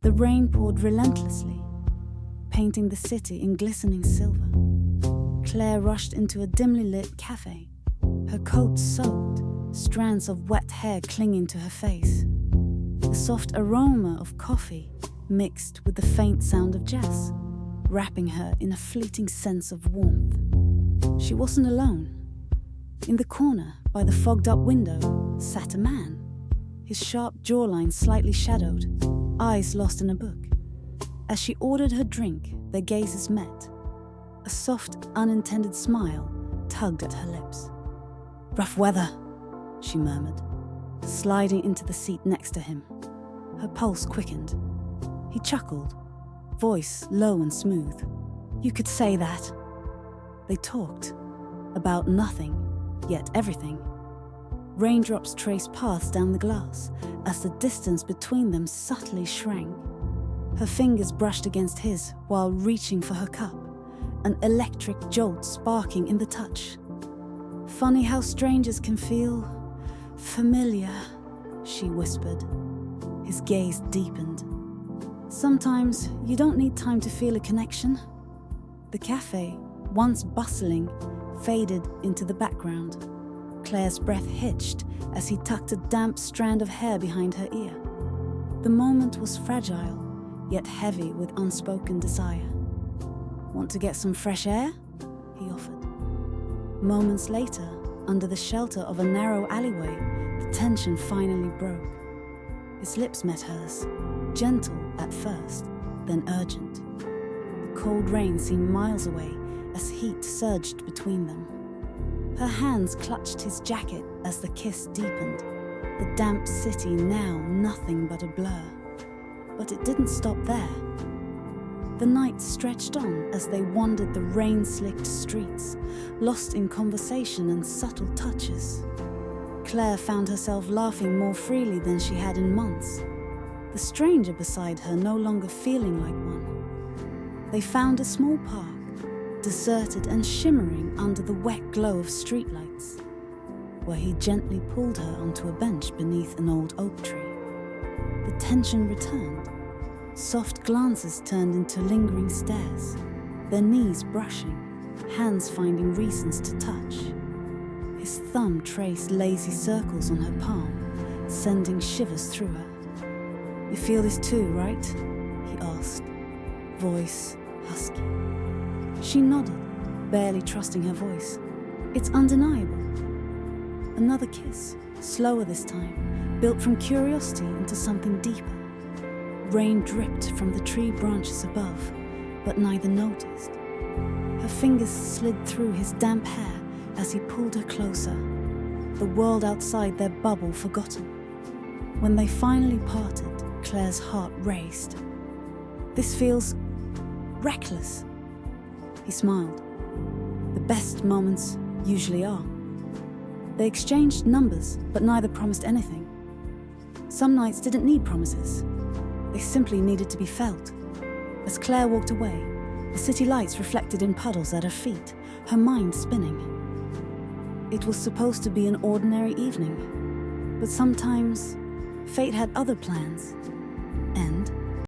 The rain poured relentlessly, painting the city in glistening silver. Claire rushed into a dimly lit cafe, her coat soaked, strands of wet hair clinging to her face. The soft aroma of coffee mixed with the faint sound of jazz, wrapping her in a fleeting sense of warmth. She wasn't alone. In the corner, by the fogged-up window, sat a man, his sharp jawline slightly shadowed, eyes lost in a book. As she ordered her drink, their gazes met. A soft, unintended smile tugged at her lips. "Rough weather," she murmured, sliding into the seat next to him. Her pulse quickened. He chuckled, voice low and smooth. "You could say that." They talked about nothing, yet everything. Raindrops traced paths down the glass as the distance between them subtly shrank. Her fingers brushed against his while reaching for her cup, an electric jolt sparking in the touch. "Funny how strangers can feel familiar," she whispered. His gaze deepened. "Sometimes you don't need time to feel a connection." The cafe, once bustling, faded into the background. Claire's breath hitched as he tucked a damp strand of hair behind her ear. The moment was fragile, yet heavy with unspoken desire. "Want to get some fresh air?" he offered. Moments later, under the shelter of a narrow alleyway, the tension finally broke. His lips met hers, gentle at first, then urgent. The cold rain seemed miles away as heat surged between them. Her hands clutched his jacket as the kiss deepened, the damp city now nothing but a blur. But it didn't stop there. The night stretched on as they wandered the rain-slicked streets, lost in conversation and subtle touches. Claire found herself laughing more freely than she had in months, the stranger beside her no longer feeling like one. They found a small park, deserted and shimmering under the wet glow of streetlights, where he gently pulled her onto a bench beneath an old oak tree. The tension returned. Soft glances turned into lingering stares, their knees brushing, hands finding reasons to touch. His thumb traced lazy circles on her palm, sending shivers through her. "You feel this too, right?" he asked, voice husky. She nodded, barely trusting her voice. "It's undeniable." Another kiss, slower this time, built from curiosity into something deeper. Rain dripped from the tree branches above, but neither noticed. Her fingers slid through his damp hair as he pulled her closer, the world outside their bubble forgotten. When they finally parted, Claire's heart raced. "This feels reckless." He smiled. "The best moments usually are." They exchanged numbers, but neither promised anything. Some nights didn't need promises. They simply needed to be felt. As Claire walked away, the city lights reflected in puddles at her feet, her mind spinning. It was supposed to be an ordinary evening, but sometimes fate had other plans.